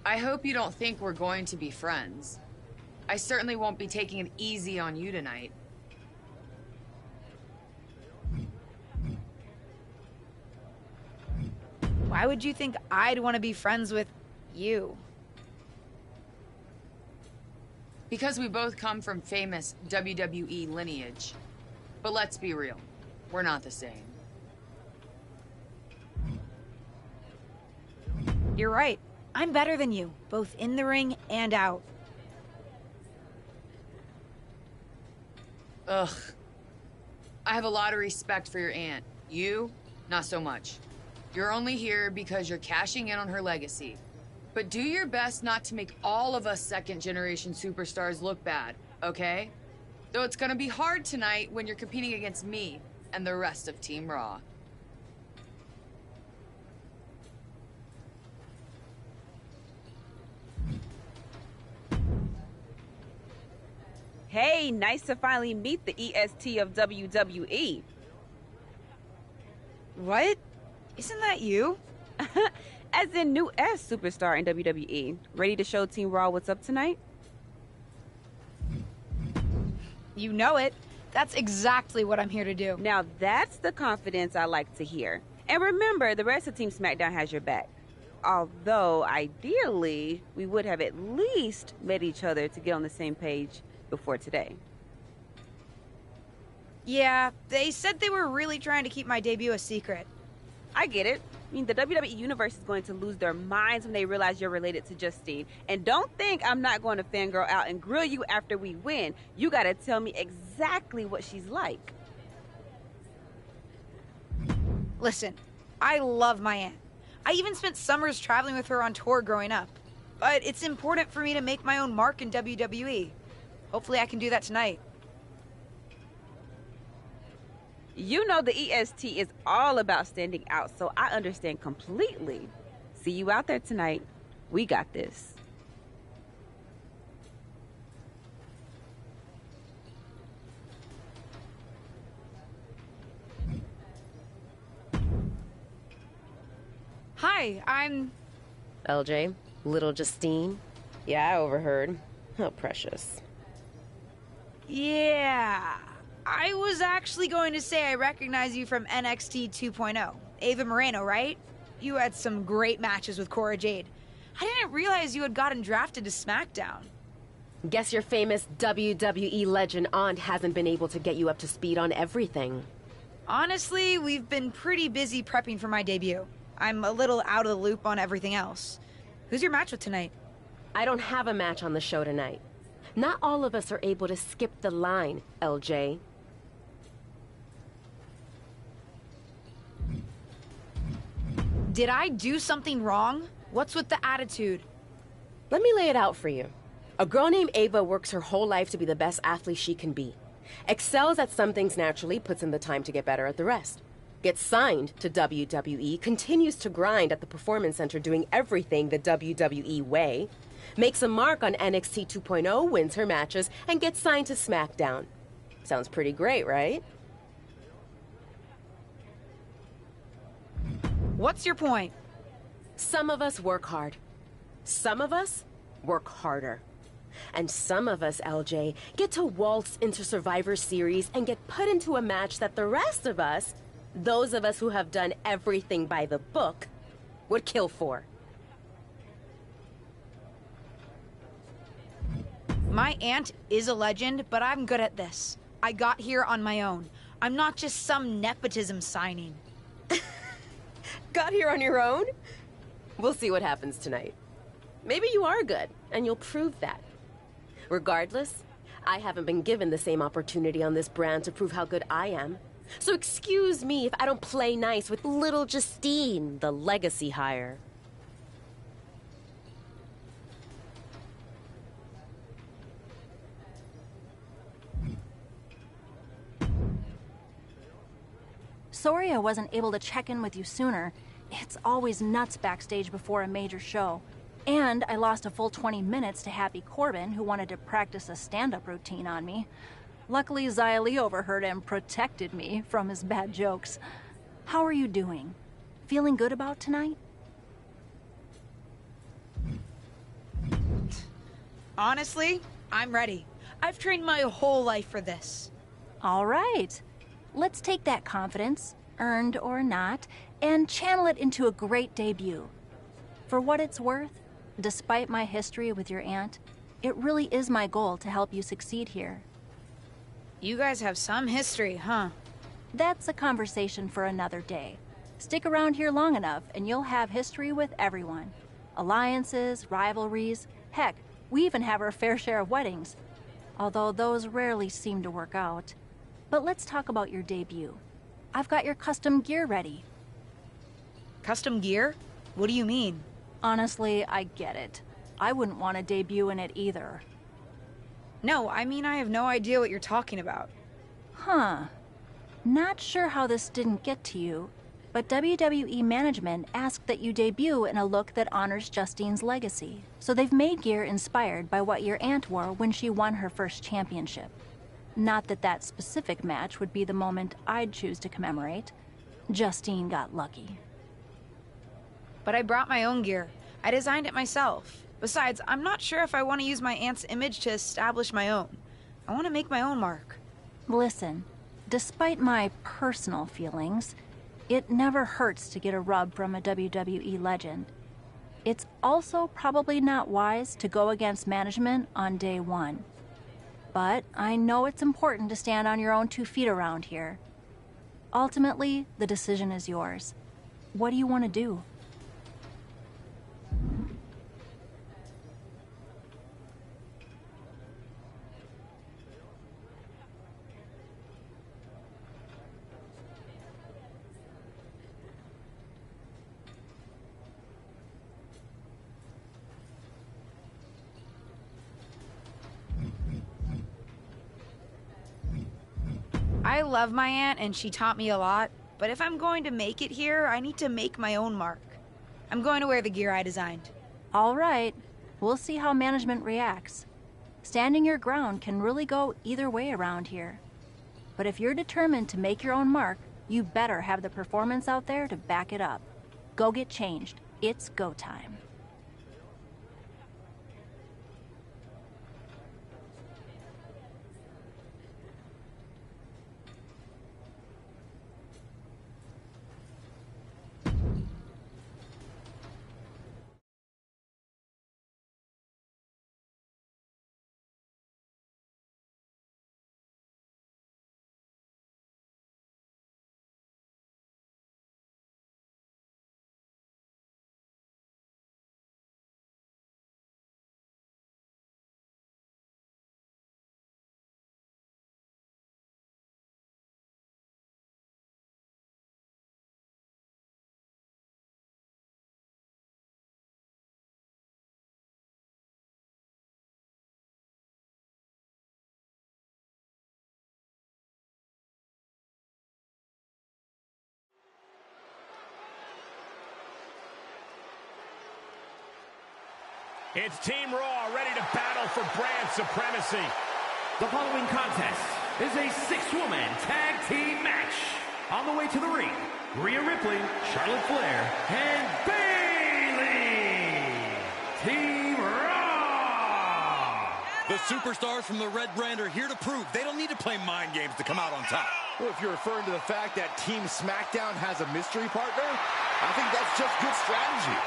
I hope you don't think we're going to be friends. I certainly won't be taking it easy on you tonight. Why would you think I'd want to be friends with you? Because we both come from famous WWE lineage. But let's be real, we're not the same. You're right. I'm better than you, both in the ring and out. Ugh. I have a lot of respect for your aunt. You, not so much. You're only here because you're cashing in on her legacy. But do your best not to make all of us second-generation superstars look bad, okay? Though it's gonna be hard tonight when you're competing against me and the rest of Team Raw. Hey, nice to finally meet the EST of WWE. What? Isn't that you? As in new S superstar in WWE. Ready to show Team Raw what's up tonight? You know it. That's exactly what I'm here to do. Now that's the confidence I like to hear. And remember, the rest of Team SmackDown has your back. Although, ideally, we would have at least met each other to get on the same page before today. Yeah, they said they were really trying to keep my debut a secret. I get it. I mean, the WWE Universe is going to lose their minds when they realize you're related to Justine. And don't think I'm not going to fangirl out and grill you after we win. You gotta tell me exactly what she's like. Listen, I love my aunt. I even spent summers traveling with her on tour growing up. But it's important for me to make my own mark in WWE. Hopefully I can do that tonight. You know the EST is all about standing out, so I understand completely. See you out there tonight. We got this. Hi, I'm... LJ, little Justine. Yeah, I overheard. How precious. Yeah... I was actually going to say I recognize you from NXT 2.0. Ava Moreno, right? You had some great matches with Cora Jade. I didn't realize you had gotten drafted to SmackDown. Guess your famous WWE legend aunt hasn't been able to get you up to speed on everything. Honestly, we've been pretty busy prepping for my debut. I'm a little out of the loop on everything else. Who's your match with tonight? I don't have a match on the show tonight. Not all of us are able to skip the line, LJ. Did I do something wrong? What's with the attitude? Let me lay it out for you. A girl named Ava works her whole life to be the best athlete she can be. Excels at some things naturally, puts in the time to get better at the rest. Gets signed to WWE, continues to grind at the Performance Center doing everything the WWE way. Makes a mark on NXT 2.0, wins her matches, and gets signed to SmackDown. Sounds pretty great, right? What's your point? Some of us work hard. Some of us work harder. And some of us, LJ, get to waltz into Survivor Series and get put into a match that the rest of us, those of us who have done everything by the book, would kill for. My aunt is a legend, but I'm good at this. I got here on my own. I'm not just some nepotism signing. Got here on your own? We'll see what happens tonight. Maybe you are good, and you'll prove that. Regardless, I haven't been given the same opportunity on this brand to prove how good I am. So excuse me if I don't play nice with little Justine, the legacy hire. Sorry I wasn't able to check in with you sooner. It's always nuts backstage before a major show. And I lost a full 20 minutes to Happy Corbin, who wanted to practice a stand-up routine on me. Luckily, Xia Li overheard and protected me from his bad jokes. How are you doing? Feeling good about tonight? Honestly, I'm ready. I've trained my whole life for this. All right. Let's take that confidence, earned or not, and channel it into a great debut. For what it's worth, despite my history with your aunt, it really is my goal to help you succeed here. You guys have some history, huh? That's a conversation for another day. Stick around here long enough and you'll have history with everyone. Alliances, rivalries, heck, we even have our fair share of weddings. Although those rarely seem to work out. But let's talk about your debut. I've got your custom gear ready. Custom gear? What do you mean? Honestly, I get it. I wouldn't want to debut in it either. No, I mean I have no idea what you're talking about. Huh. Not sure how this didn't get to you, but WWE management asked that you debut in a look that honors Justine's legacy. So they've made gear inspired by what your aunt wore when she won her first championship. Not that that specific match would be the moment I'd choose to commemorate. Justine got lucky. But I brought my own gear. I designed it myself. Besides, I'm not sure if I want to use my aunt's image to establish my own. I want to make my own mark. Listen, despite my personal feelings, it never hurts to get a rub from a WWE legend. It's also probably not wise to go against management on day one. But I know it's important to stand on your own 2 feet around here. Ultimately, the decision is yours. What do you want to do? I love my aunt and she taught me a lot, but if I'm going to make it here, I need to make my own mark. I'm going to wear the gear I designed. All right. We'll see how management reacts. Standing your ground can really go either way around here. But if you're determined to make your own mark, you better have the performance out there to back it up. Go get changed. It's go time. It's Team Raw ready to battle for brand supremacy. The following contest is a 6-woman tag team match. On the way to the ring, Rhea Ripley, Charlotte Flair, and Bayley. Team Raw. The superstars from the Red Brand are here to prove they don't need to play mind games to come out on top. Well, if you're referring to the fact that Team SmackDown has a mystery partner, I think that's just good strategy.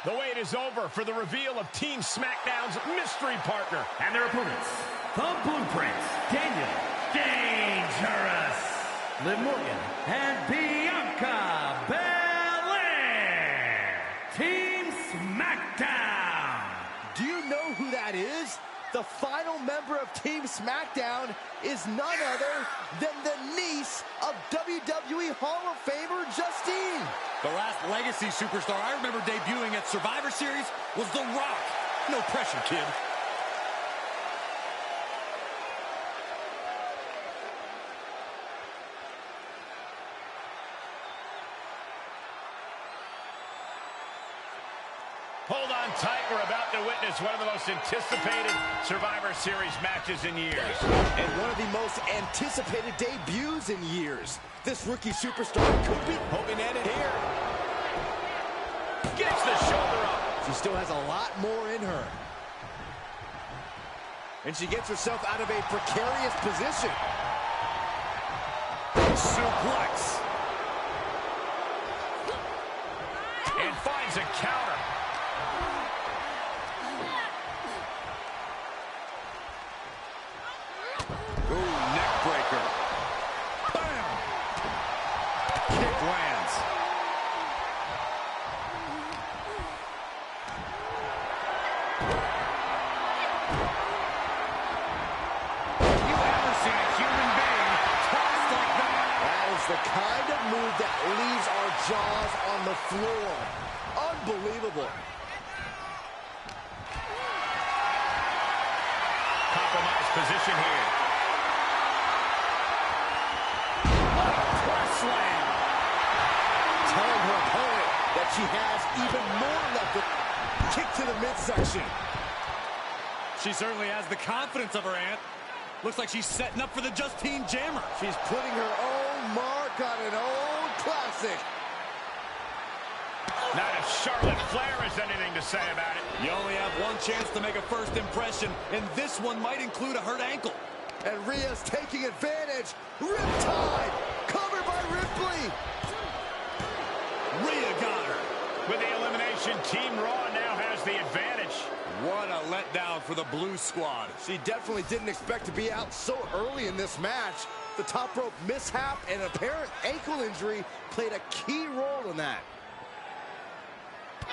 The wait is over for the reveal of Team SmackDown's mystery partner. And their opponents, the Blueprint, Danyelle, Dangiris, Liv Morgan, and Bianca Belair. Team SmackDown. Do you know who that is? The final member of Team SmackDown is none other than the niece of WWE Hall of Famer Justine. The last legacy superstar I remember debuting at Survivor Series was The Rock. No pressure, kid. Hold on tight. We're about to witness one of the most anticipated Survivor Series matches in years. And one of the most anticipated debuts in years. This rookie superstar could be hoping to end it here. Gets the shoulder up. She still has a lot more in her. And she gets herself out of a precarious position. Suplex. And finds a counter. Ooh, neck breaker. Bam! Kick lands. You ever seen a human being tossed like that? That is the kind of move that leaves our jaws on the floor. Unbelievable. Compromised position here. What a press slam. Telling her opponent that she has even more left. Kick to the midsection. She certainly has the confidence of her aunt. Looks like she's setting up for the Justine Jammer. She's putting her own mark on an old classic. Not if Charlotte Flair has anything to say about it. You only have one chance to make a first impression, and this one might include a hurt ankle. And Rhea's taking advantage. Riptide, covered by Ripley. Rhea got her. With the elimination, Team Raw now has the advantage. What a letdown for the Blue Squad. She definitely didn't expect to be out so early in this match. The top rope mishap and apparent ankle injury played a key role in that.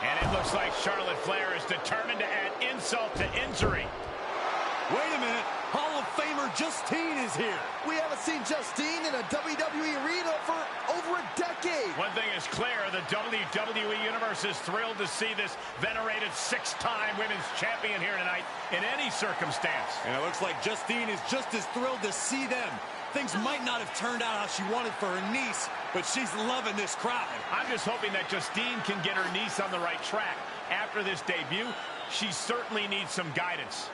And it looks like Charlotte Flair is determined to add insult to injury. Wait a minute. Hall of Famer Justine is here. We haven't seen Justine in a WWE arena for over a decade. One thing is clear, the WWE Universe is thrilled to see this venerated six-time women's champion here tonight in any circumstance. And it looks like Justine is just as thrilled to see them. Things might not have turned out how she wanted for her niece, but she's loving this crowd. I'm just hoping that Justine can get her niece on the right track. After this debut, she certainly needs some guidance.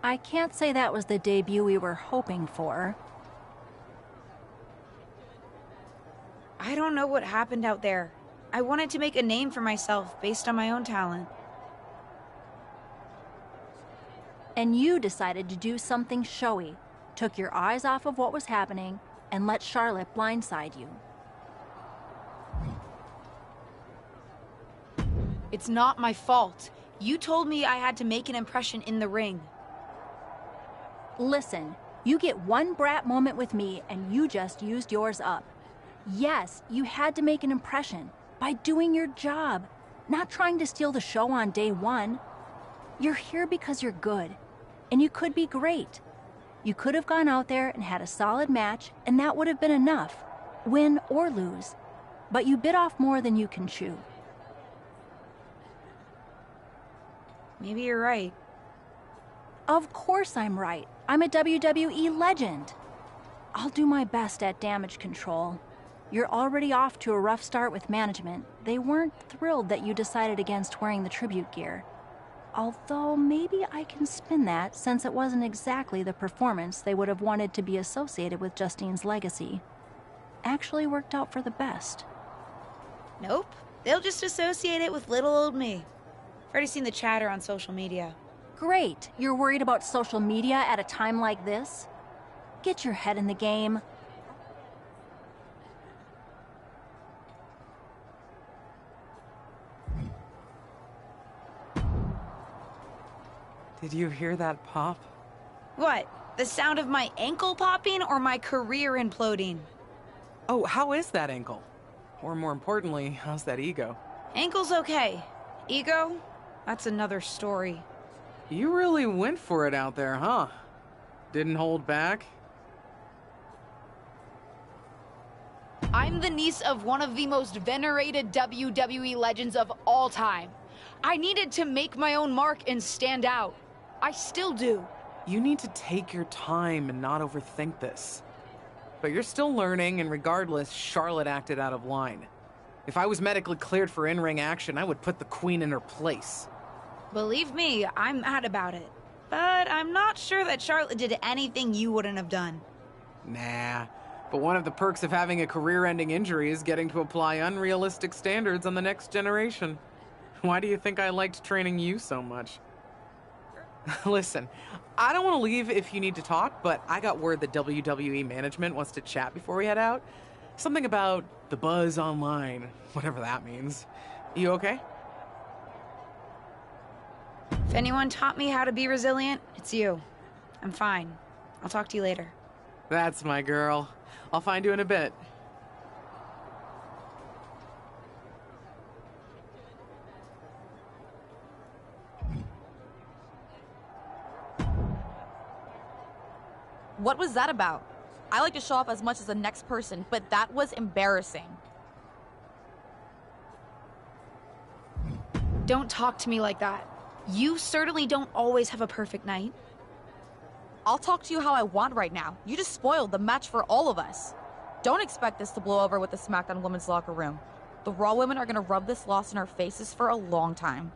I can't say that was the debut we were hoping for. I don't know what happened out there. I wanted to make a name for myself based on my own talent. And you decided to do something showy, took your eyes off of what was happening, and let Charlotte blindside you. It's not my fault. You told me I had to make an impression in the ring. Listen, you get one brat moment with me and you just used yours up. Yes, you had to make an impression by doing your job, not trying to steal the show on day one. You're here because you're good, and you could be great. You could have gone out there and had a solid match, and that would have been enough, win or lose. But you bit off more than you can chew. Maybe you're right. Of course I'm right. I'm a WWE legend. I'll do my best at damage control. You're already off to a rough start with management. They weren't thrilled that you decided against wearing the tribute gear. Although maybe I can spin that, since it wasn't exactly the performance they would have wanted to be associated with Justine's legacy. Actually worked out for the best. Nope. They'll just associate it with little old me. Already seen the chatter on social media. Great. You're worried about social media at a time like this? Get your head in the game. Did you hear that pop? What? The sound of my ankle popping or my career imploding? Oh, how is that ankle? Or more importantly, how's that ego? Ankle's okay. Ego? That's another story. You really went for it out there, huh? Didn't hold back? I'm the niece of one of the most venerated WWE legends of all time. I needed to make my own mark and stand out. I still do. You need to take your time and not overthink this. But you're still learning, and regardless, Charlotte acted out of line. If I was medically cleared for in-ring action, I would put the Queen in her place. Believe me, I'm mad about it. But I'm not sure that Charlotte did anything you wouldn't have done. Nah. But one of the perks of having a career-ending injury is getting to apply unrealistic standards on the next generation. Why do you think I liked training you so much? Listen, I don't want to leave if you need to talk, but I got word that WWE management wants to chat before we head out. Something about the buzz online, whatever that means. You okay? If anyone taught me how to be resilient, it's you. I'm fine. I'll talk to you later. That's my girl. I'll find you in a bit. What was that about? I like to show off as much as the next person, but that was embarrassing. Don't talk to me like that. You certainly don't always have a perfect night. I'll talk to you how I want right now. You just spoiled the match for all of us. Don't expect this to blow over with the SmackDown women's locker room. The Raw women are gonna rub this loss in our faces for a long time.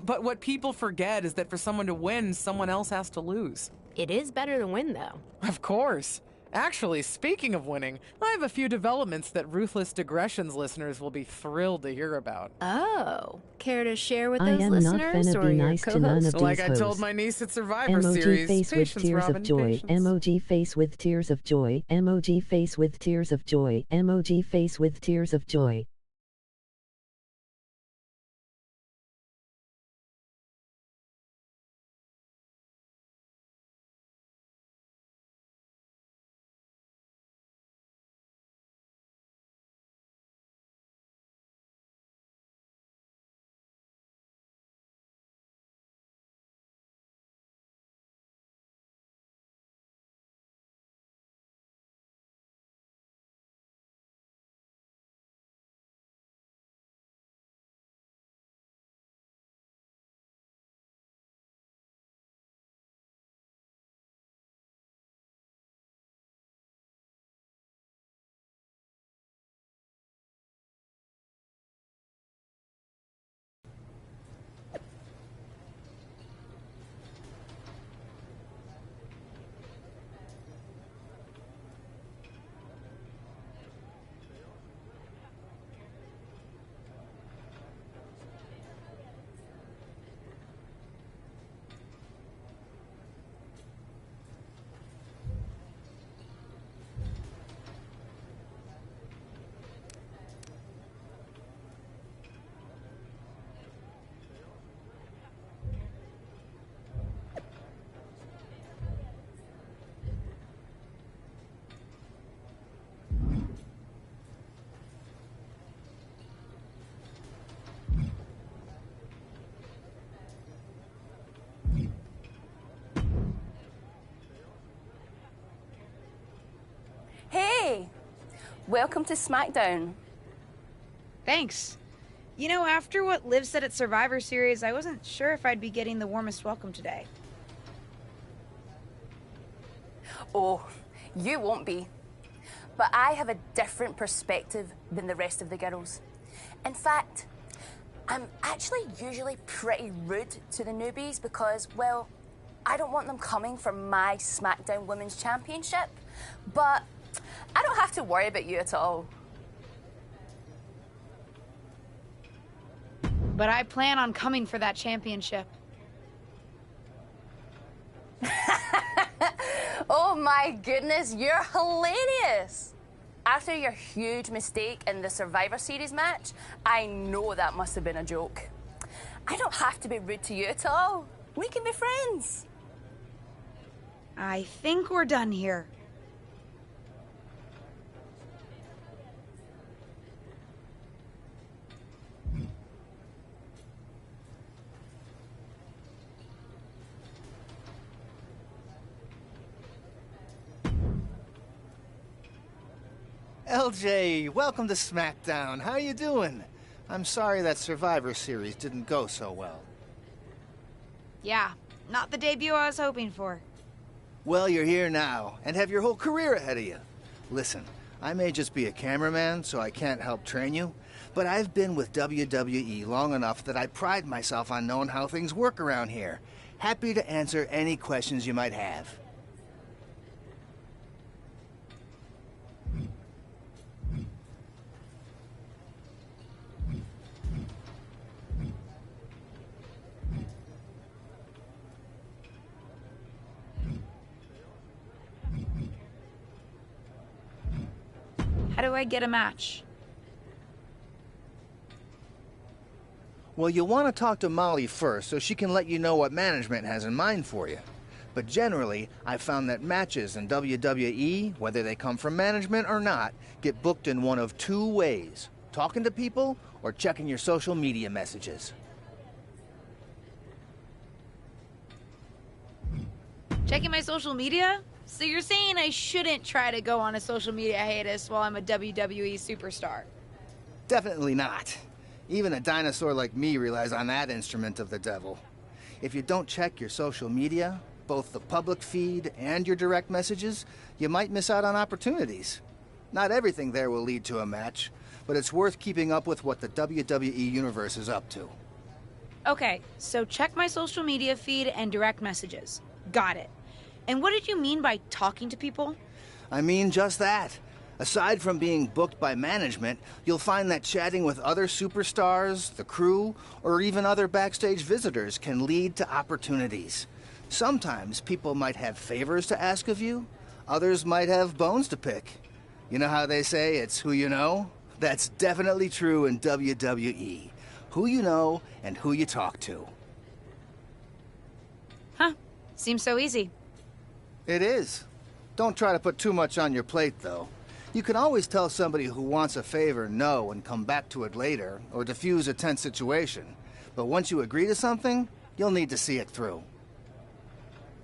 But what people forget is that for someone to win, someone else has to lose. It is better to win, though. Of course. Actually, speaking of winning, I have a few developments that Ruthless Digressions listeners will be thrilled to hear about. Oh, care to share with I those am listeners not or finna be your nice to none co-host? of Like these I told hoes. my niece at Survivor Emoji Series, face with patience, tears Robin, of joy. patience. Emoji face with tears of joy. Emoji face with tears of joy. Emoji face with tears of joy. Welcome to SmackDown. Thanks. You know, after what Liv said at Survivor Series, I wasn't sure if I'd be getting the warmest welcome today. Oh, you won't be. But I have a different perspective than the rest of the girls. In fact, I'm actually usually pretty rude to the newbies because, well, I don't want them coming for my SmackDown Women's Championship. But I don't have to worry about you at all. But I plan on coming for that championship. Oh my goodness, you're hilarious! After your huge mistake in the Survivor Series match, I know that must have been a joke. I don't have to be rude to you at all. We can be friends. I think we're done here. LJ, welcome to SmackDown. How you doing? I'm sorry that Survivor Series didn't go so well. Yeah, not the debut I was hoping for. Well, you're here now, and have your whole career ahead of you. Listen, I may just be a cameraman, so I can't help train you, but I've been with WWE long enough that I pride myself on knowing how things work around here. Happy to answer any questions you might have. How do I get a match? Well, you'll want to talk to Molly first so she can let you know what management has in mind for you. But generally, I've found that matches in WWE, whether they come from management or not, get booked in one of two ways: talking to people or checking your social media messages. Checking my social media? So you're saying I shouldn't try to go on a social media hiatus while I'm a WWE superstar? Definitely not. Even a dinosaur like me relies on that instrument of the devil. If you don't check your social media, both the public feed and your direct messages, you might miss out on opportunities. Not everything there will lead to a match, but it's worth keeping up with what the WWE Universe is up to. Okay, so check my social media feed and direct messages. Got it. And what did you mean by talking to people? I mean just that. Aside from being booked by management, you'll find that chatting with other superstars, the crew, or even other backstage visitors can lead to opportunities. Sometimes people might have favors to ask of you, others might have bones to pick. You know how they say it's who you know? That's definitely true in WWE. Who you know and who you talk to. Huh. Seems so easy. It is. Don't try to put too much on your plate, though. You can always tell somebody who wants a favor no and come back to it later, or diffuse a tense situation. But once you agree to something, you'll need to see it through.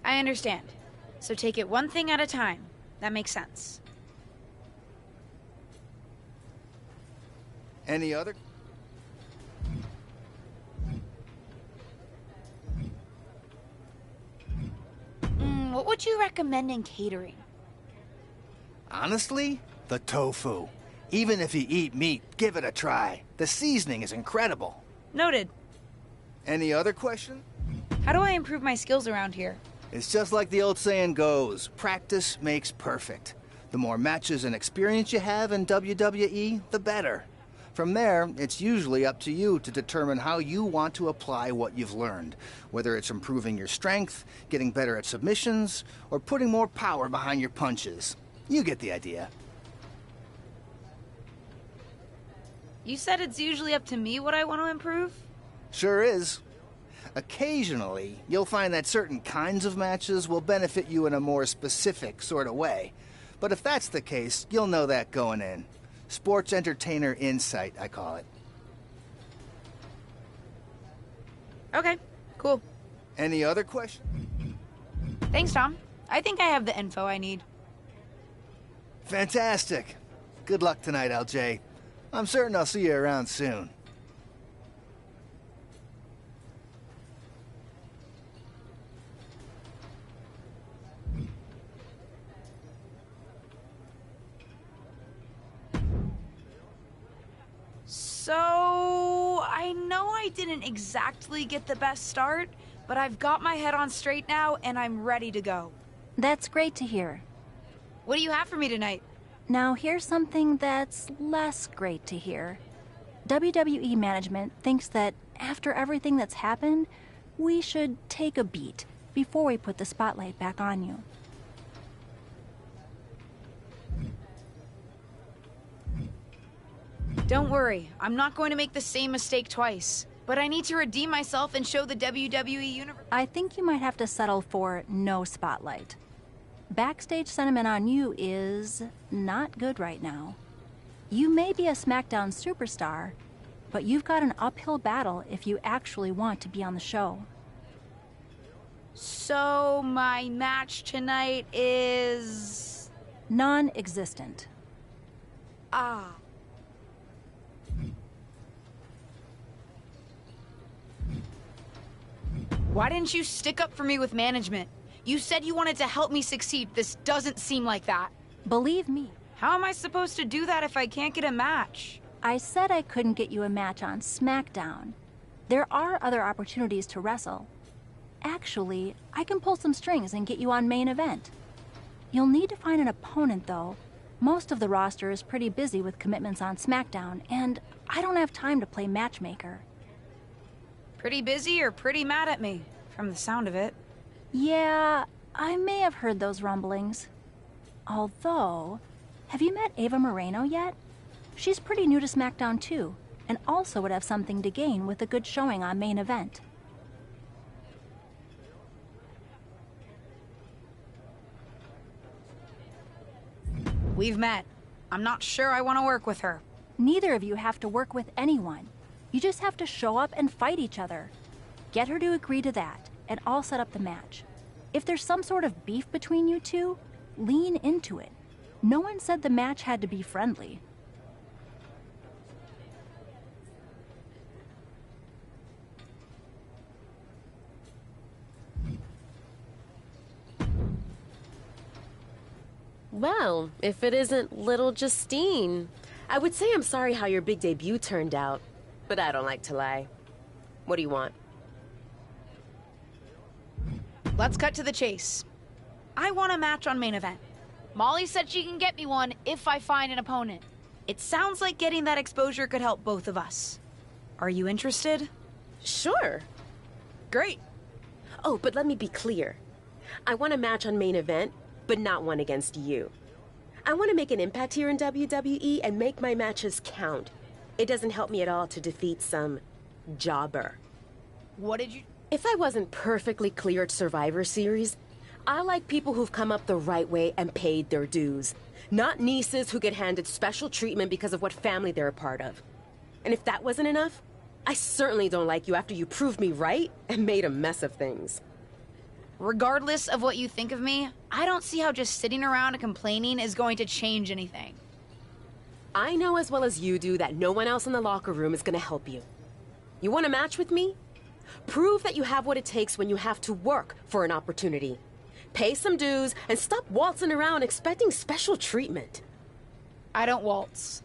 I understand. So take it one thing at a time. That makes sense. Any other? What would you recommend in catering? Honestly, the tofu. Even if you eat meat, give it a try. The seasoning is incredible. Noted. Any other question? How do I improve my skills around here? It's just like the old saying goes, practice makes perfect. The more matches and experience you have in WWE, the better. From there, it's usually up to you to determine how you want to apply what you've learned, whether it's improving your strength, getting better at submissions, or putting more power behind your punches. You get the idea. You said it's usually up to me what I want to improve? Sure is. Occasionally, you'll find that certain kinds of matches will benefit you in a more specific sort of way. But if that's the case, you'll know that going in. Sports entertainer insight, I call it. Okay, cool. Any other questions? Thanks, Tom. I think I have the info I need. Fantastic. Good luck tonight, LJ. I'm certain I'll see you around soon. So, I know I didn't exactly get the best start, but I've got my head on straight now and I'm ready to go. That's great to hear. What do you have for me tonight? Now, here's something that's less great to hear. WWE management thinks that after everything that's happened, we should take a beat before we put the spotlight back on you. Don't worry, I'm not going to make the same mistake twice. But I need to redeem myself and show the WWE Universe. I think you might have to settle for no spotlight. Backstage sentiment on you is not good right now. You may be a SmackDown superstar, but you've got an uphill battle if you actually want to be on the show. So, my match tonight is... non-existent. Ah. Why didn't you stick up for me with management? You said you wanted to help me succeed. This doesn't seem like that. Believe me. How am I supposed to do that if I can't get a match? I said I couldn't get you a match on SmackDown. There are other opportunities to wrestle. Actually, I can pull some strings and get you on main event. You'll need to find an opponent, though. Most of the roster is pretty busy with commitments on SmackDown, and I don't have time to play matchmaker. Pretty busy or pretty mad at me, from the sound of it. Yeah, I may have heard those rumblings. Although, have you met Ava Moreno yet? She's pretty new to SmackDown too, and also would have something to gain with a good showing on main event. We've met. I'm not sure I want to work with her. Neither of you have to work with anyone. You just have to show up and fight each other. Get her to agree to that, and I'll set up the match. If there's some sort of beef between you two, lean into it. No one said the match had to be friendly. Well, if it isn't little Justine, I would say I'm sorry how your big debut turned out, but I don't like to lie. What do you want? Let's cut to the chase. I want a match on main event. Molly said she can get me one if I find an opponent. It sounds like getting that exposure could help both of us. Are you interested? Sure. Great. Oh, but let me be clear. I want a match on main event, but not one against you. I want to make an impact here in WWE and make my matches count. It doesn't help me at all to defeat some jobber. What did you... If I wasn't perfectly clear at Survivor Series, I like people who've come up the right way and paid their dues. Not nieces who get handed special treatment because of what family they're a part of. And if that wasn't enough, I certainly don't like you after you proved me right and made a mess of things. Regardless of what you think of me, I don't see how just sitting around and complaining is going to change anything. I know as well as you do that no one else in the locker room is going to help you. You want a match with me? Prove that you have what it takes when you have to work for an opportunity. Pay some dues and stop waltzing around expecting special treatment. I don't waltz.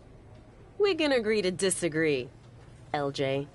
We can agree to disagree, LJ.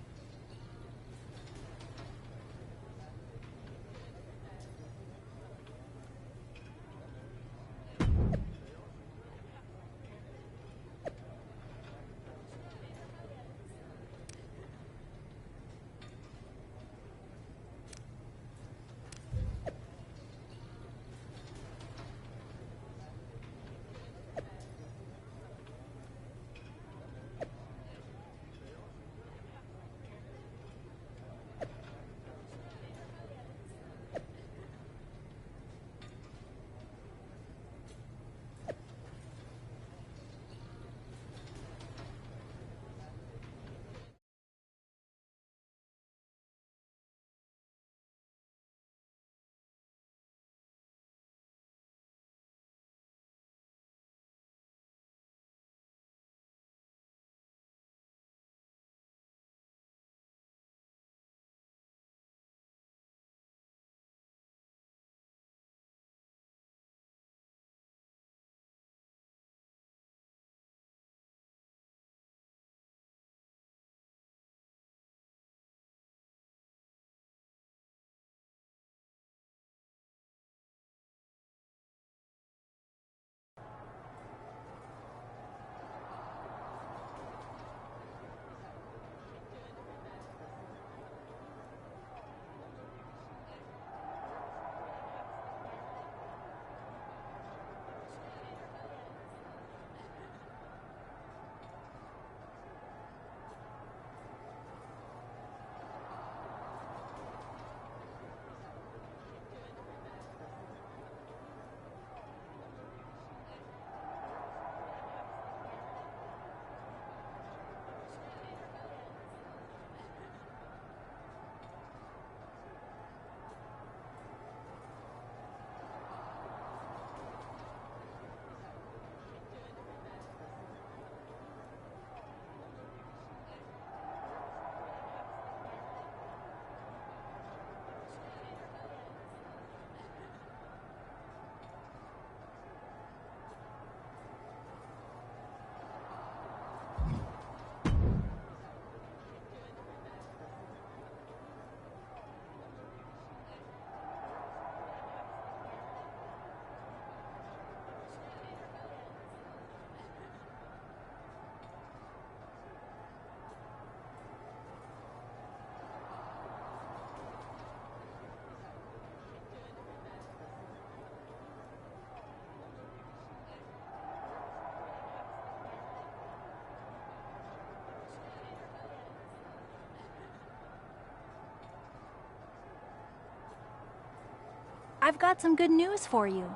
I've got some good news for you.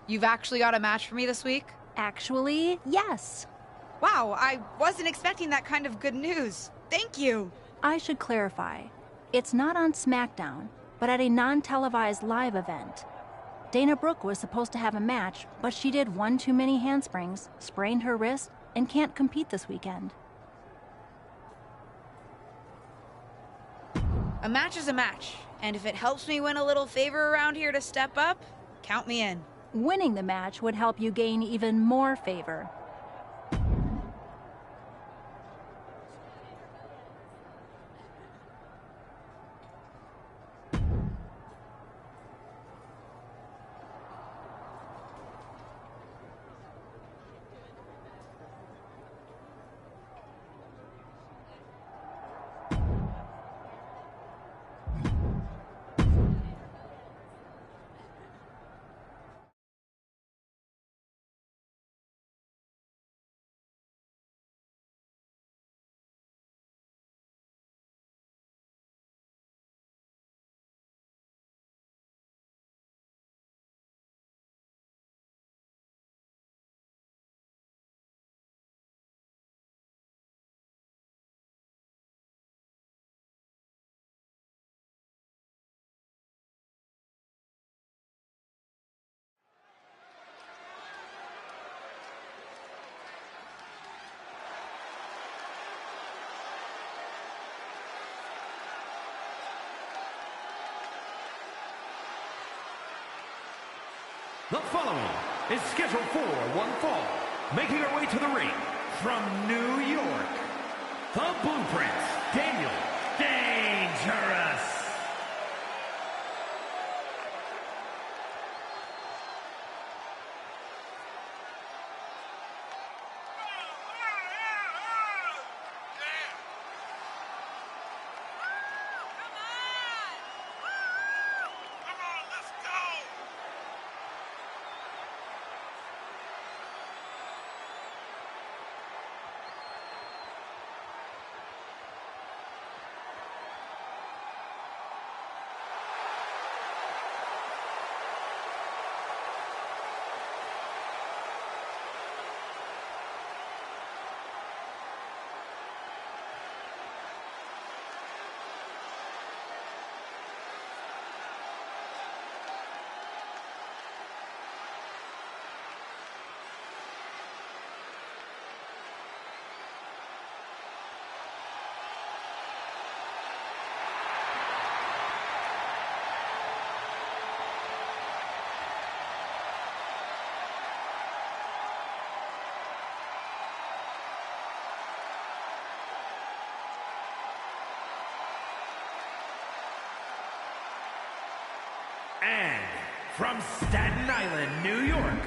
You've actually got a match for me this week? Actually, yes. Wow, I wasn't expecting that kind of good news. Thank you. I should clarify. It's not on SmackDown, but at a non-televised live event. Dana Brooke was supposed to have a match, but she did one too many handsprings, sprained her wrist, and can't compete this weekend. A match is a match, and if it helps me win a little favor around here to step up, count me in. Winning the match would help you gain even more favor. The following is scheduled for one fall, making her way to the ring from New York, the Blueprint, Danyelle, Dangiris. And from Staten Island, New York,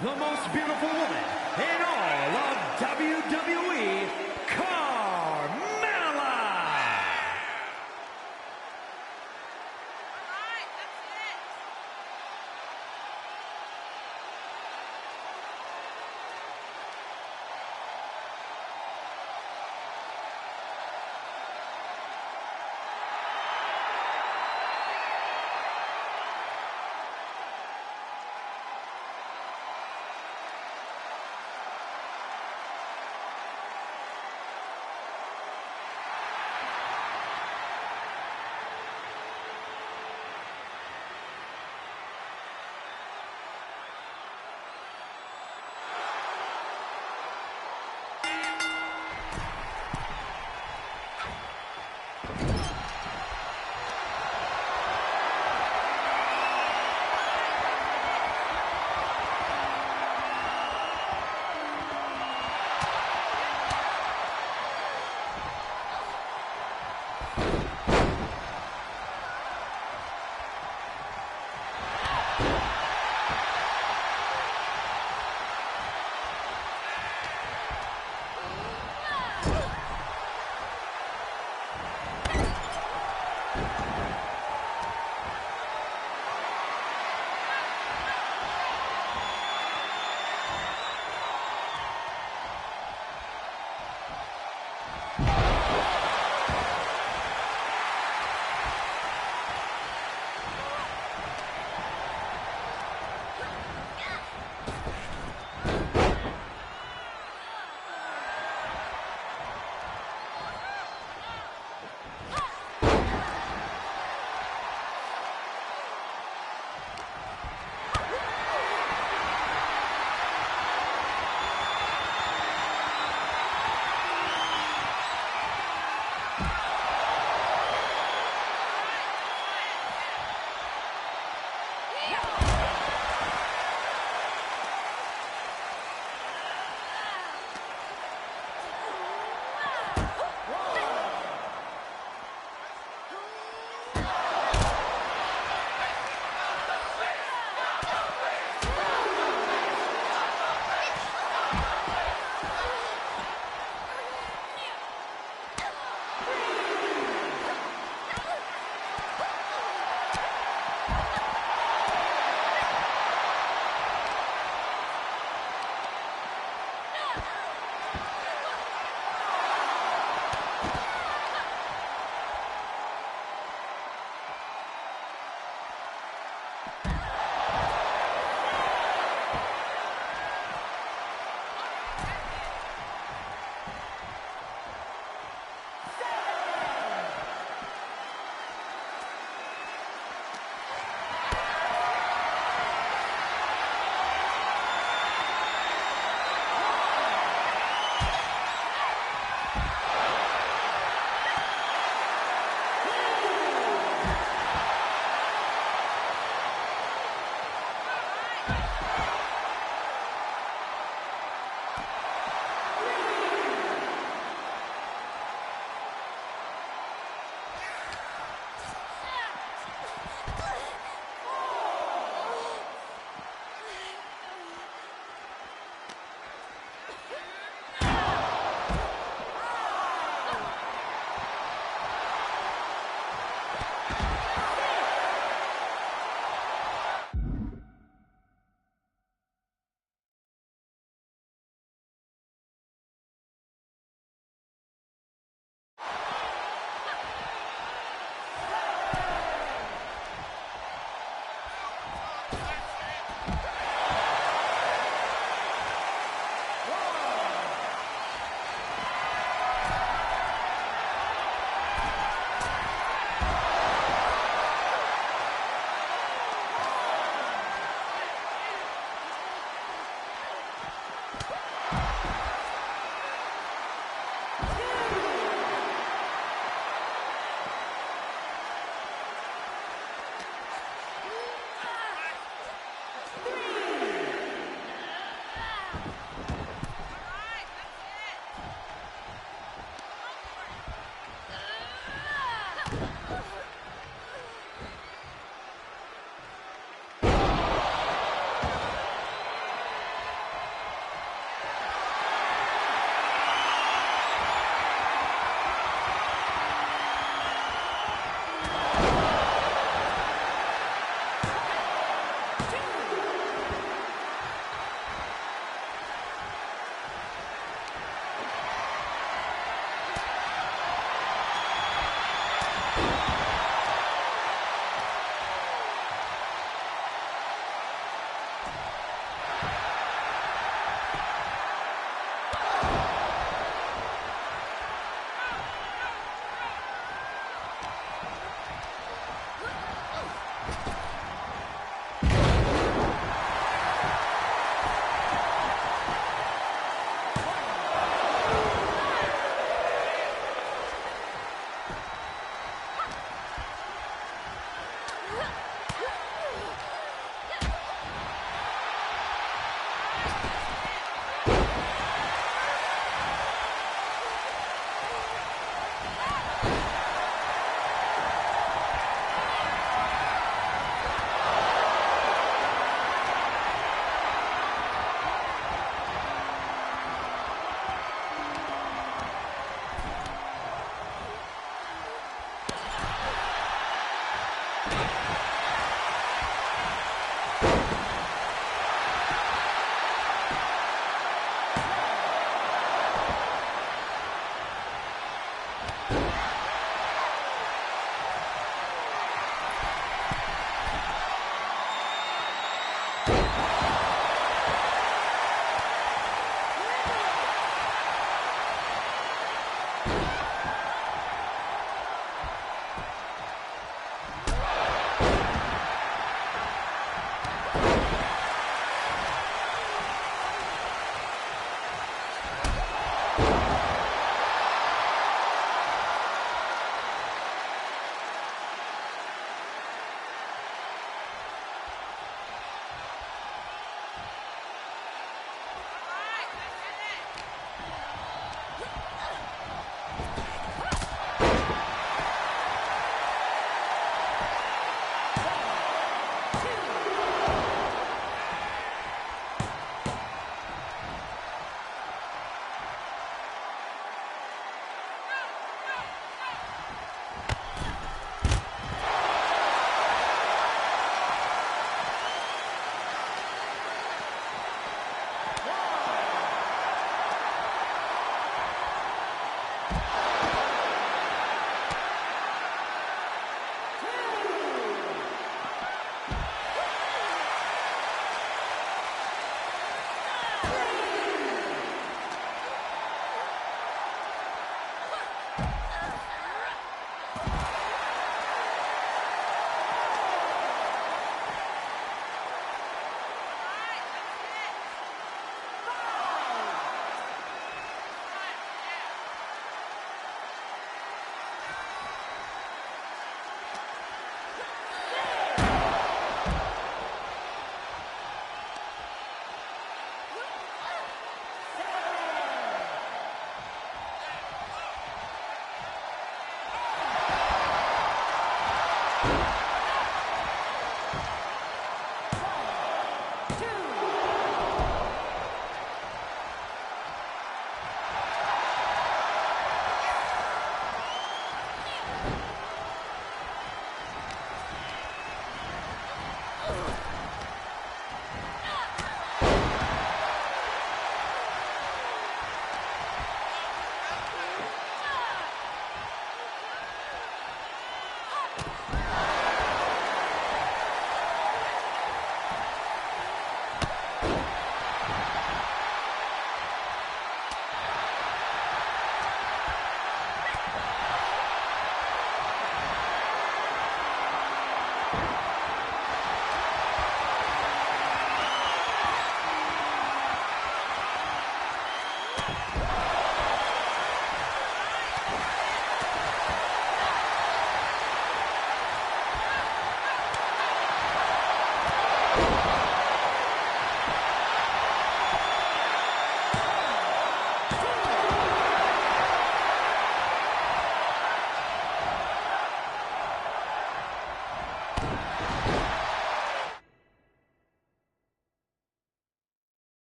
the most beautiful woman in all of WWE, Carmella!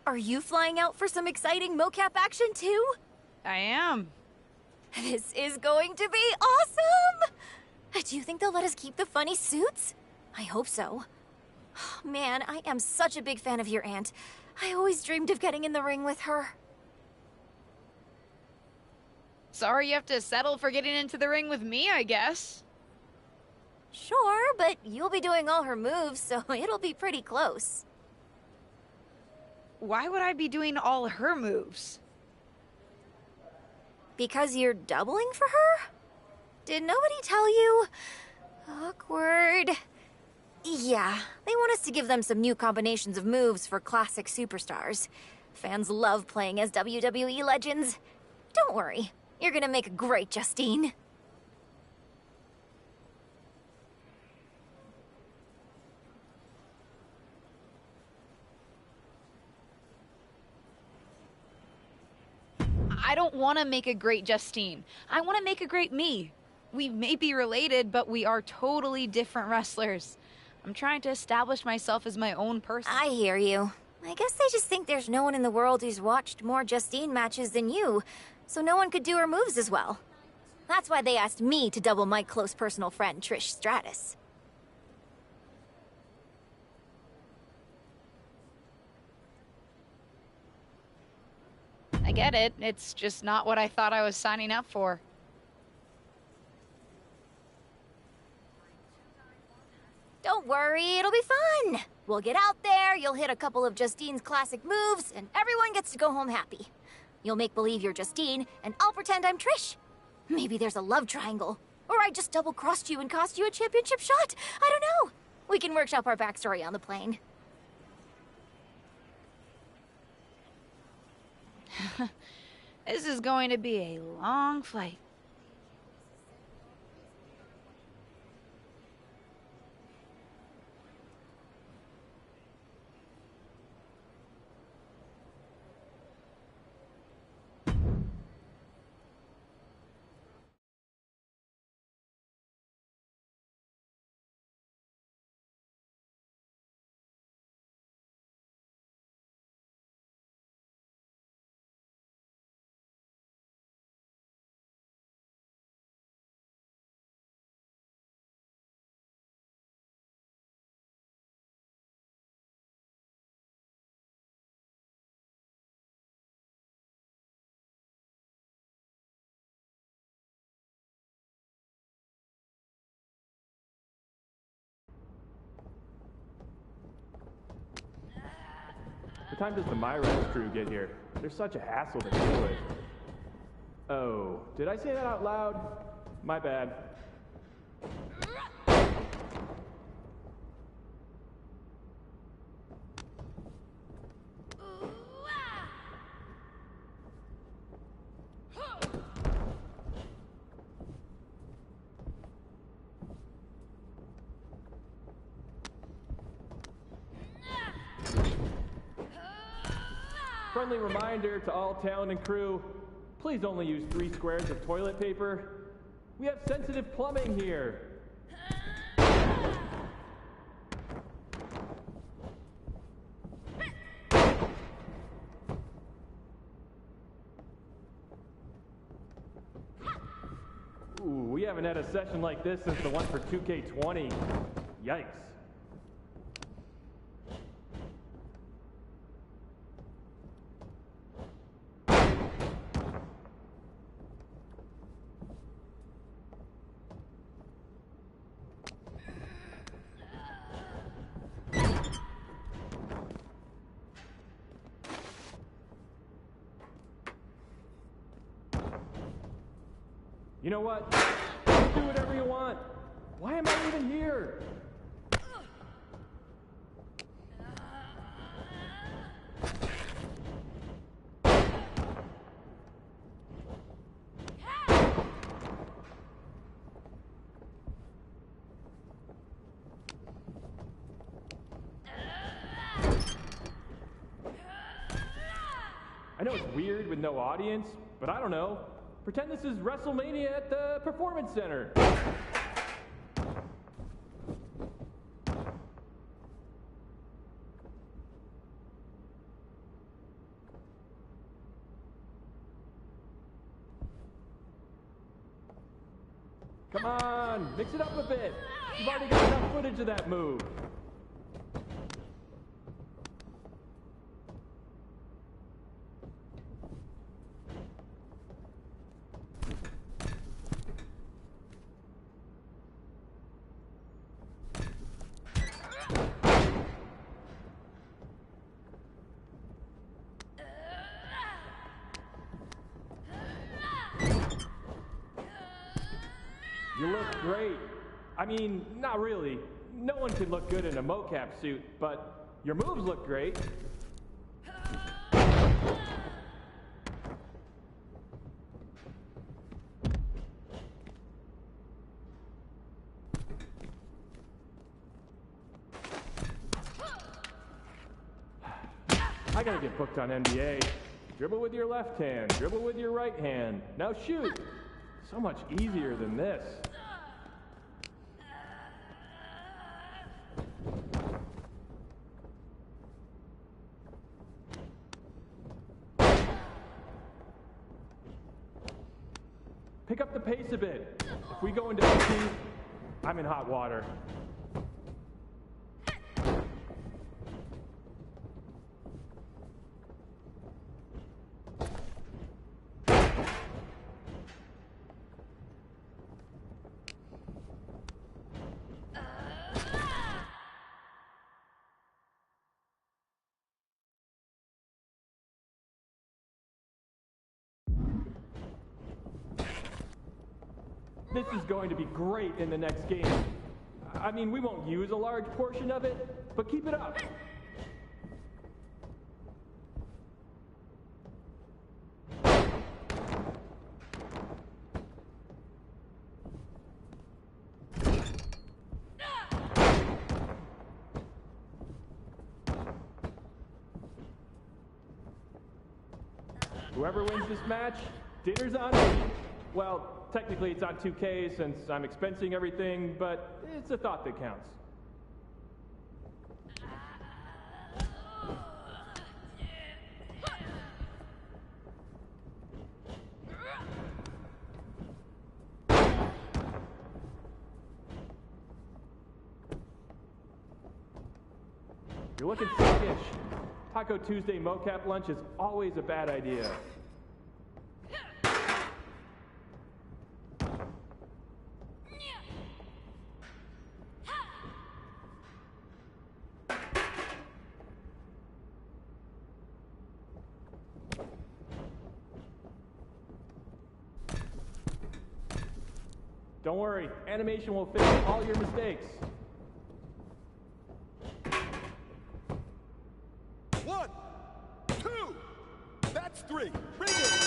Are you flying out for some exciting mocap action too? I am. This is going to be awesome! Do you think they'll let us keep the funny suits? I hope so. Man, I am such a big fan of your aunt. I always dreamed of getting in the ring with her. Sorry you have to settle for getting into the ring with me, I guess. Sure, but you'll be doing all her moves, so it'll be pretty close. Why would I be doing all her moves? Because you're doubling for her? Did nobody tell you? Awkward. Yeah, they want us to give them some new combinations of moves for classic superstars. Fans love playing as WWE legends. Don't worry, you're gonna make a great Justine. I don't want to make a great Justine. I want to make a great me. We may be related, but we are totally different wrestlers. I'm trying to establish myself as my own person. I hear you. I guess they just think there's no one in the world who's watched more Justine matches than you, so no one could do her moves as well. That's why they asked me to double my close personal friend, Trish Stratus. I get it. It's just not what I thought I was signing up for. Don't worry, it'll be fun. We'll get out there, you'll hit a couple of Justine's classic moves, and everyone gets to go home happy. You'll make believe you're Justine, and I'll pretend I'm Trish. Maybe there's a love triangle. Or I just double-crossed you and cost you a championship shot. I don't know. We can workshop our backstory on the plane. This is going to be a long flight. What time does the Myra's crew get here? They're such a hassle to deal with. Oh, did I say that out loud? My bad. Friendly reminder to all talent and crew, please only use 3 squares of toilet paper. We have sensitive plumbing here. Ooh, we haven't had a session like this since the one for 2K20. Yikes. You know what? Do whatever you want. Why am I even here? I know it's weird with no audience, but I don't know. Pretend this is WrestleMania at the Performance Center. Come on, mix it up a bit. You've already got enough footage of that move. You look great. I mean, not really. No one can look good in a mocap suit, but your moves look great. I gotta get booked on NBA. Dribble with your left hand, dribble with your right hand. Now shoot! So much easier than this. Pick up the pace a bit. If we go into OT, I'm in hot water. This is going to be great in the next game. I mean, we won't use a large portion of it, but keep it up. Whoever wins this match, dinner's on me. Well, technically it's on 2K since I'm expensing everything, but it's a thought that counts. You're looking sluggish. Taco Tuesday mocap lunch is always a bad idea. Don't worry, animation will fix all your mistakes. 1, 2, that's 3. Bring it.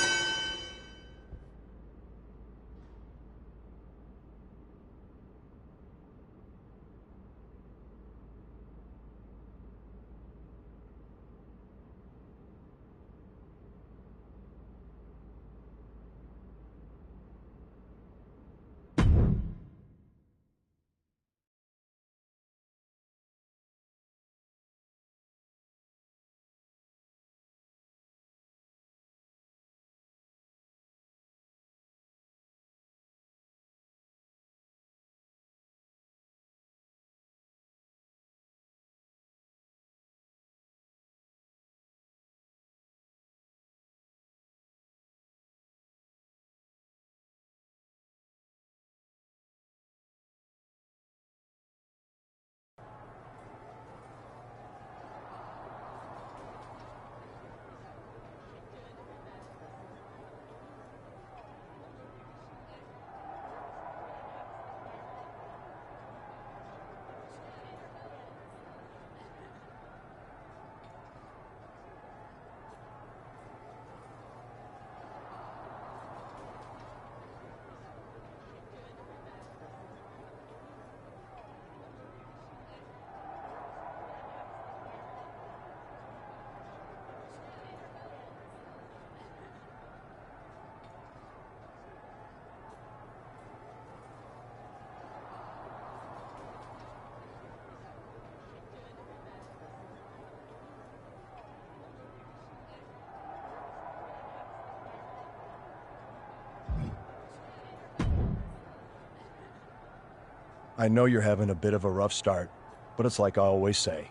I know you're having a bit of a rough start, but it's like I always say.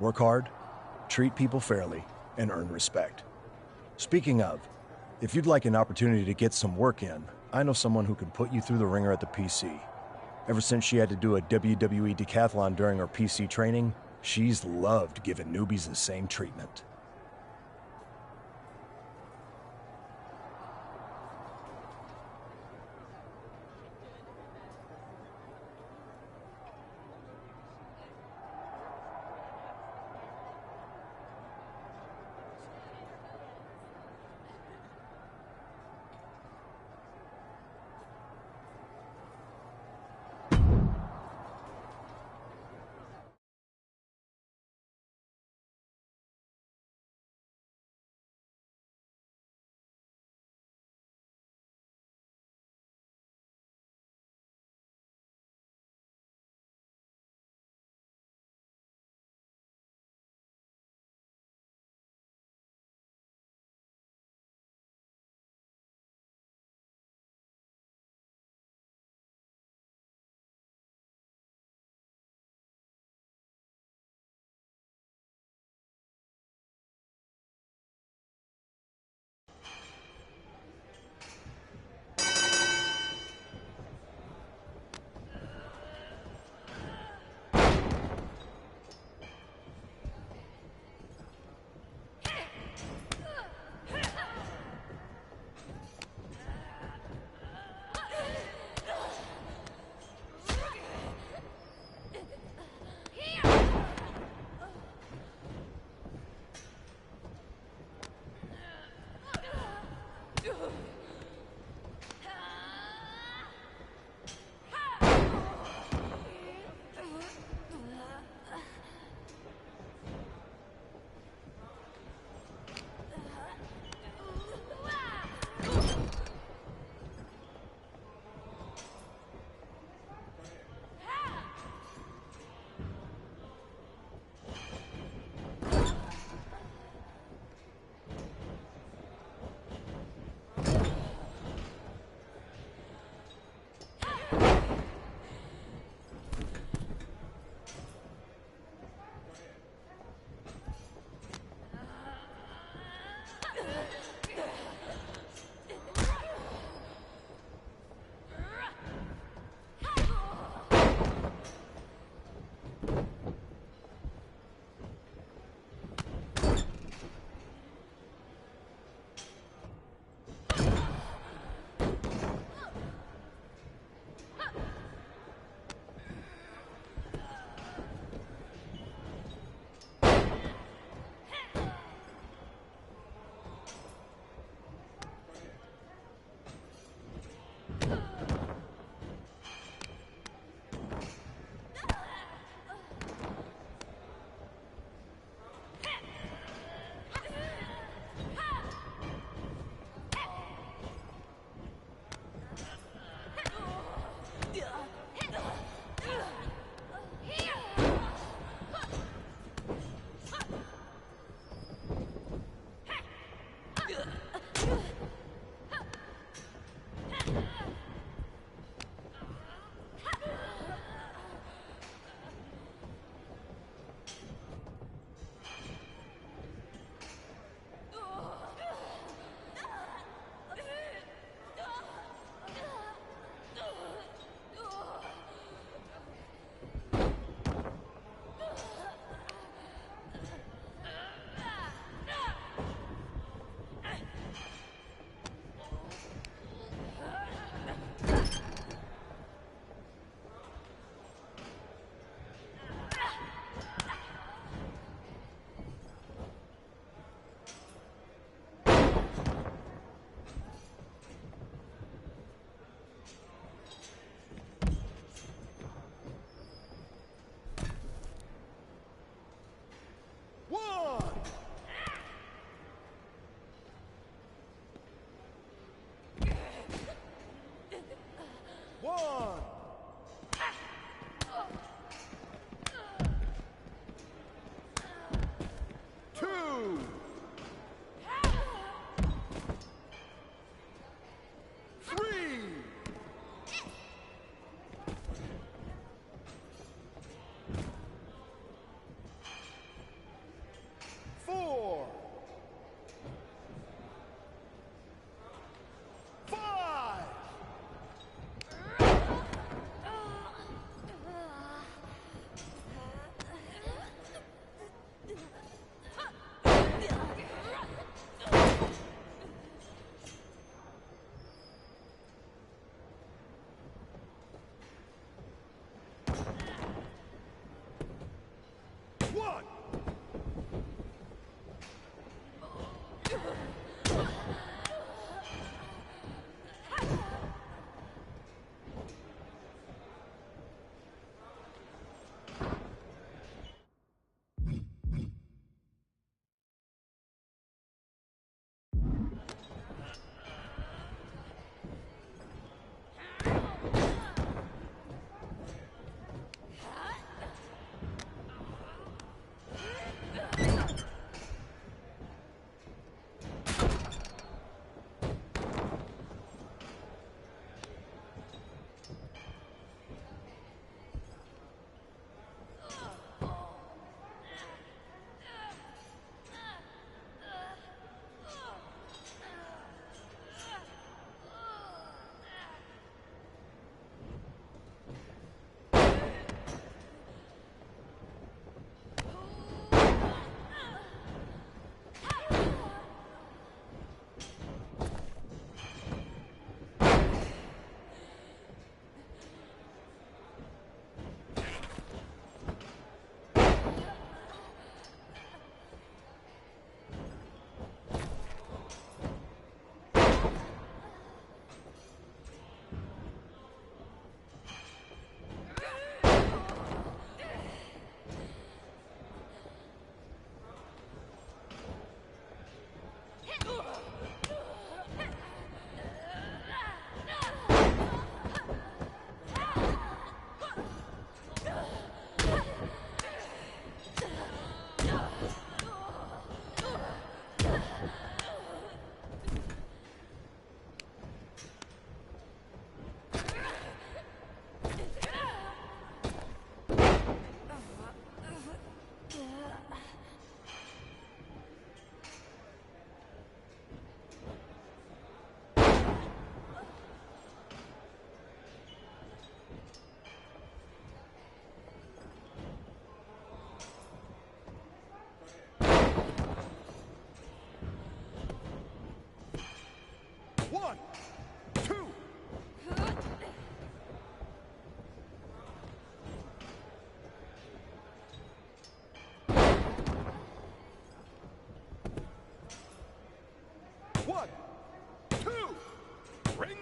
Work hard, treat people fairly, and earn respect. Speaking of, if you'd like an opportunity to get some work in, I know someone who can put you through the ringer at the PC. Ever since she had to do a WWE decathlon during her PC training, she's loved giving newbies the same treatment.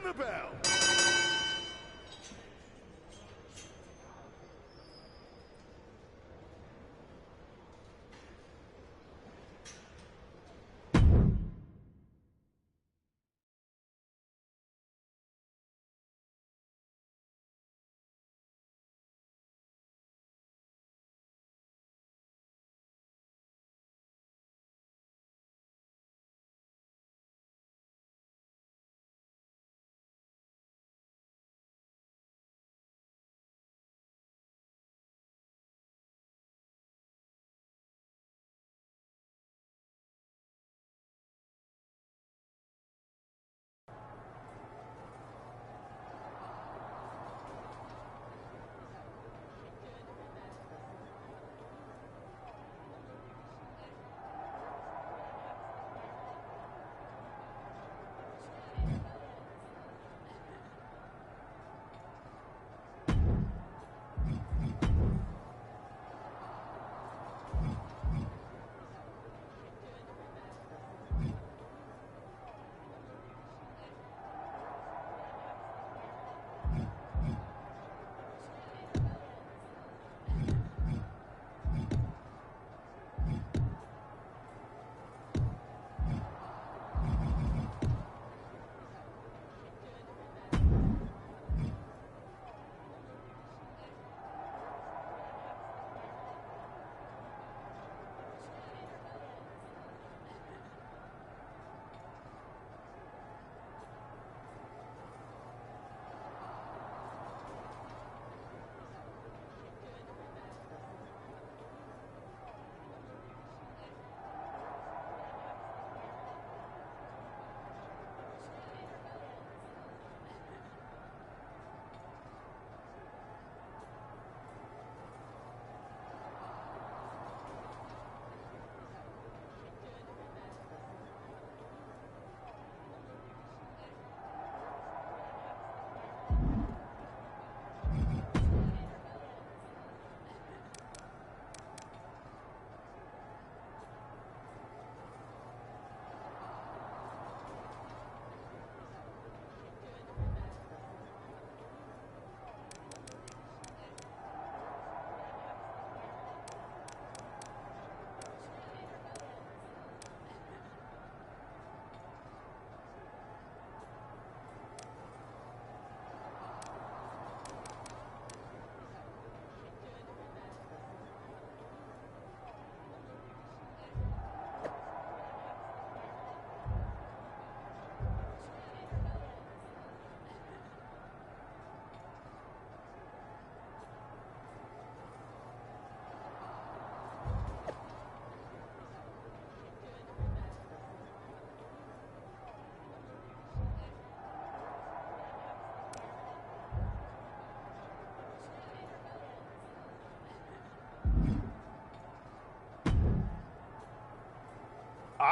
the bell.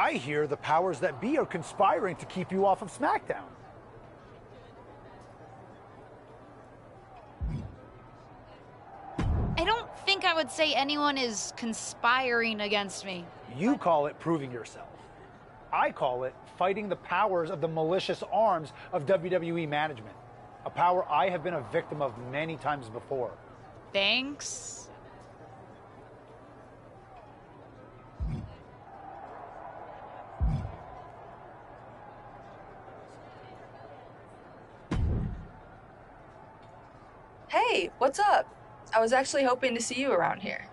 I hear the powers that be are conspiring to keep you off of SmackDown. I don't think I would say anyone is conspiring against me. You call it proving yourself. I call it fighting the powers of the malicious arms of WWE management. A power I have been a victim of many times before. Thanks. Hey, what's up? I was actually hoping to see you around here.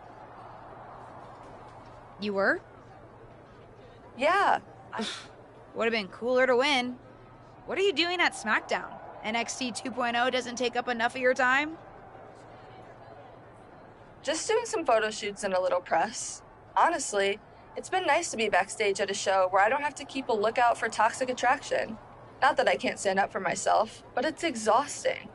You were? Yeah. Would have been cooler to win. What are you doing at SmackDown? NXT 2.0 doesn't take up enough of your time? Just doing some photo shoots and a little press. Honestly, it's been nice to be backstage at a show where I don't have to keep a lookout for toxic attraction. Not that I can't stand up for myself, but it's exhausting.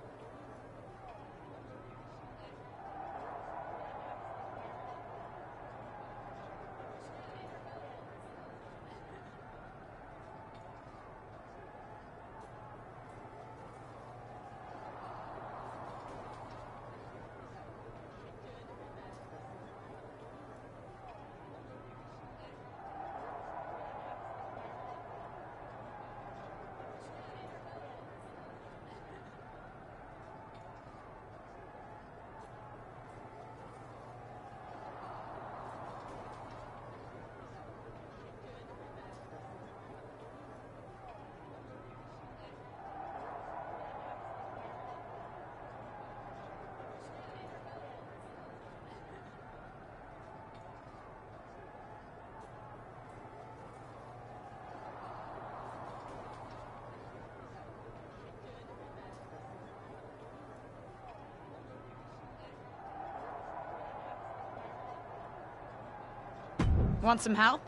Want some help?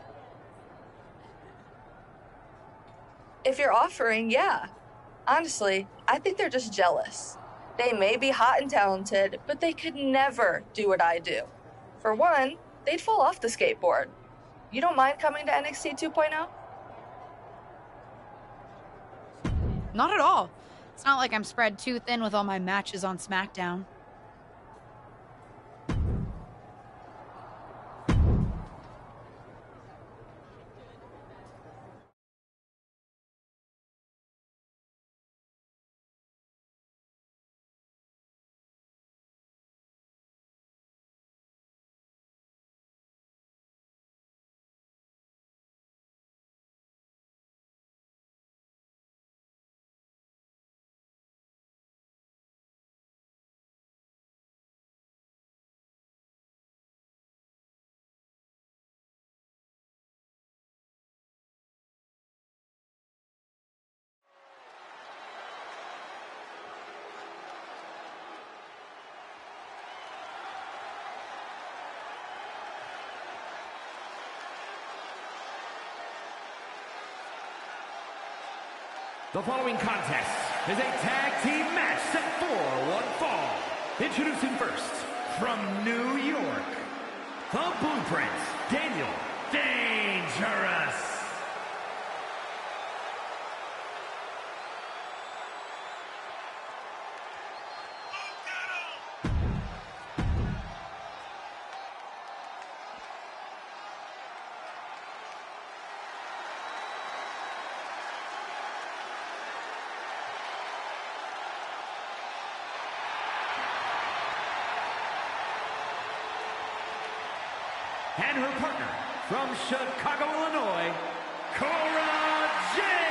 If you're offering, yeah. Honestly, I think they're just jealous. They may be hot and talented, but they could never do what I do. For one, they'd fall off the skateboard. You don't mind coming to NXT 2.0? Not at all. It's not like I'm spread too thin with all my matches on SmackDown. The following contest is a tag team match set for one fall. Introducing first, from New York, the Blueprint, Danyelle, Dangiris. And her partner, from Chicago, Illinois, Cora Jade.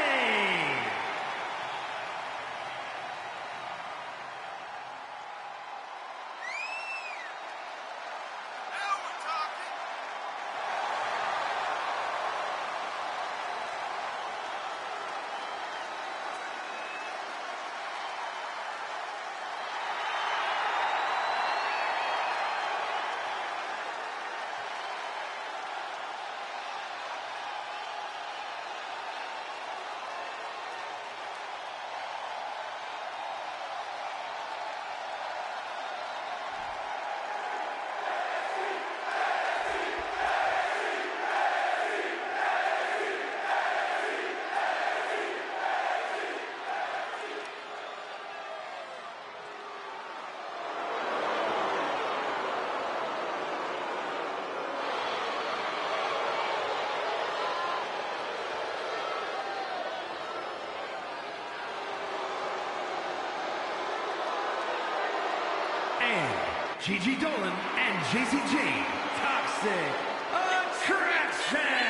Gigi Dolan and JCG, Toxic Attraction!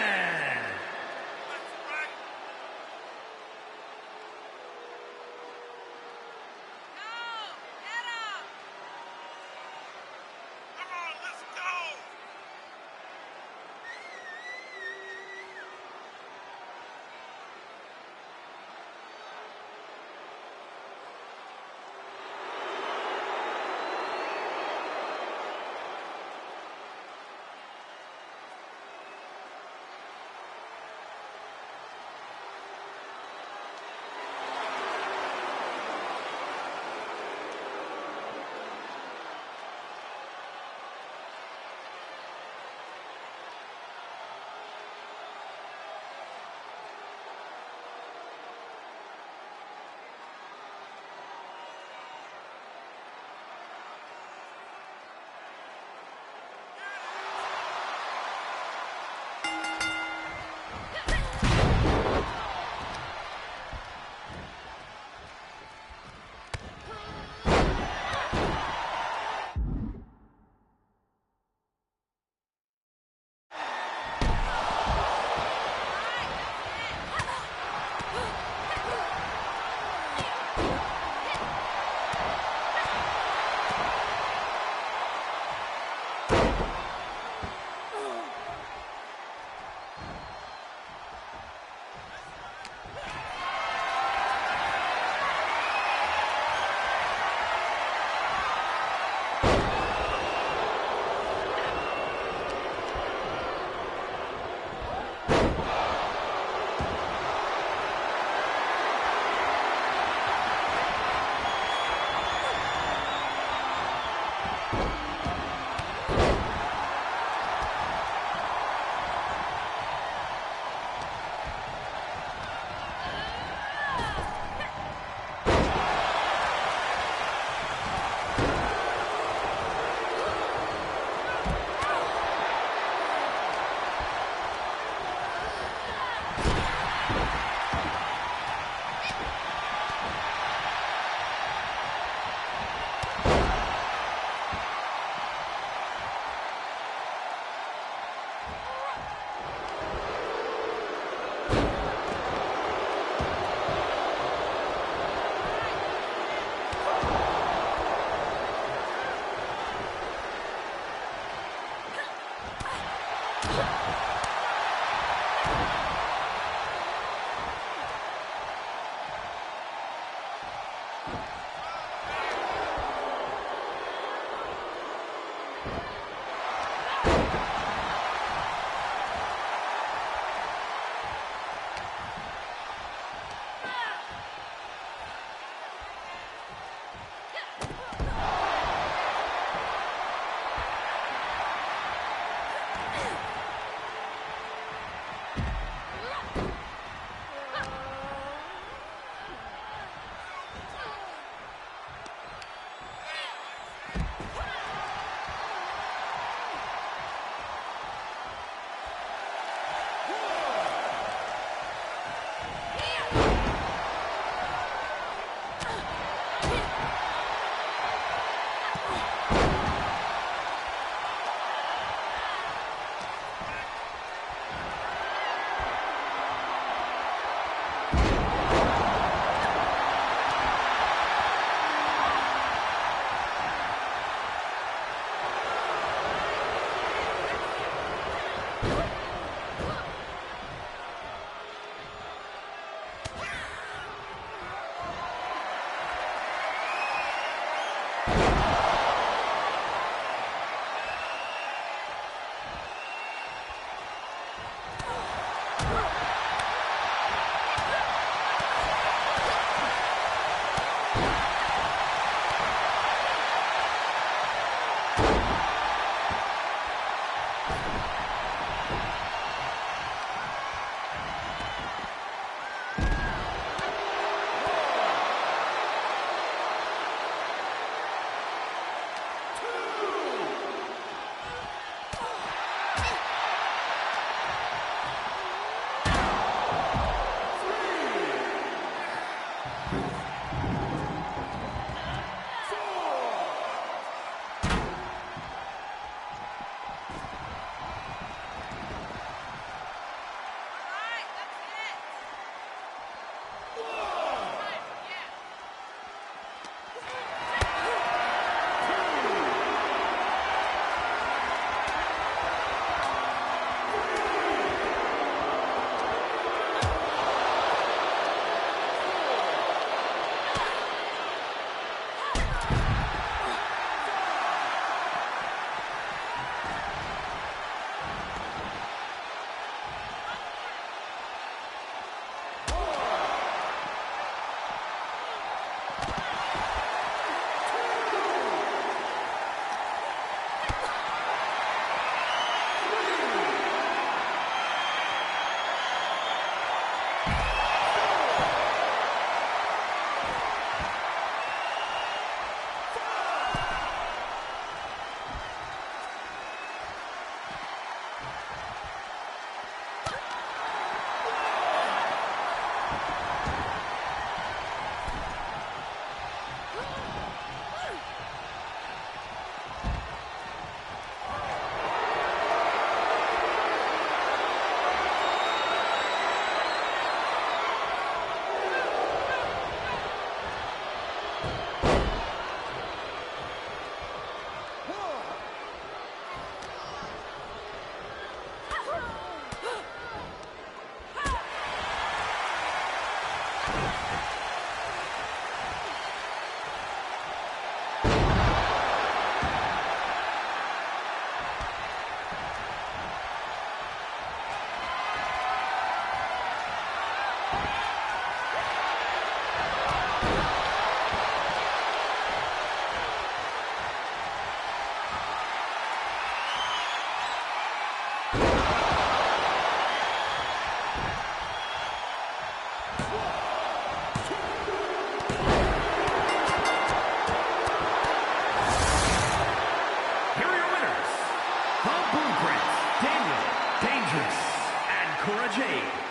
Cora Jade.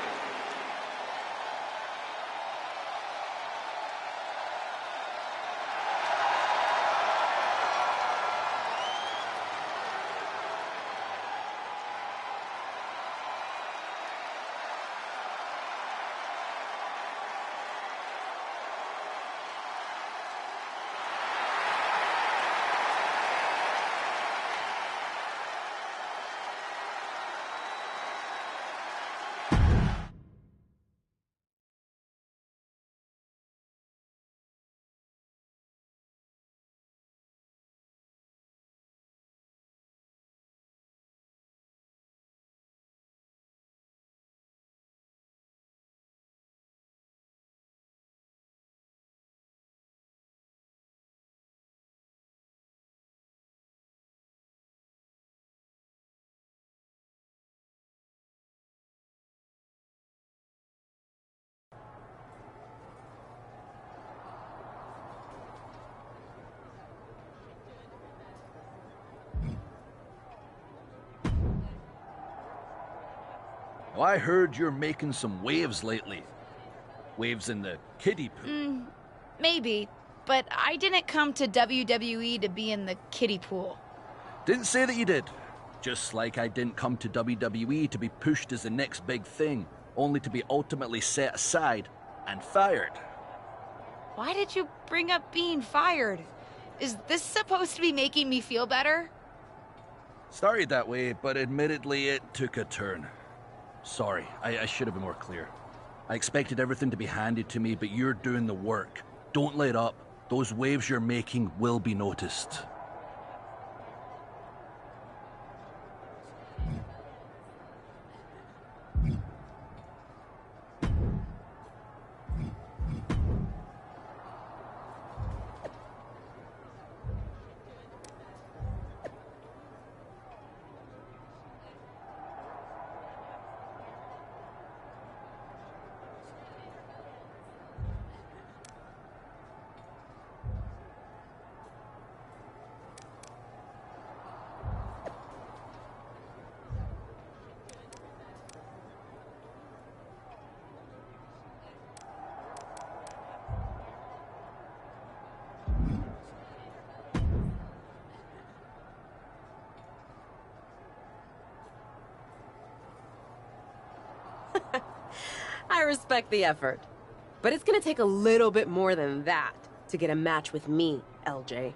Well, I heard you're making some waves lately. Waves in the kiddie pool. Maybe, but I didn't come to WWE to be in the kiddie pool. Didn't say that you did. Just like I didn't come to WWE to be pushed as the next big thing, only to be ultimately set aside and fired. Why did you bring up being fired? Is this supposed to be making me feel better? Started that way, but admittedly it took a turn. Sorry, I should have been more clear. I expected everything to be handed to me, but you're doing the work. Don't let up. Those waves you're making will be noticed. I respect the effort. But it's gonna take a little bit more than that to get a match with me, LJ.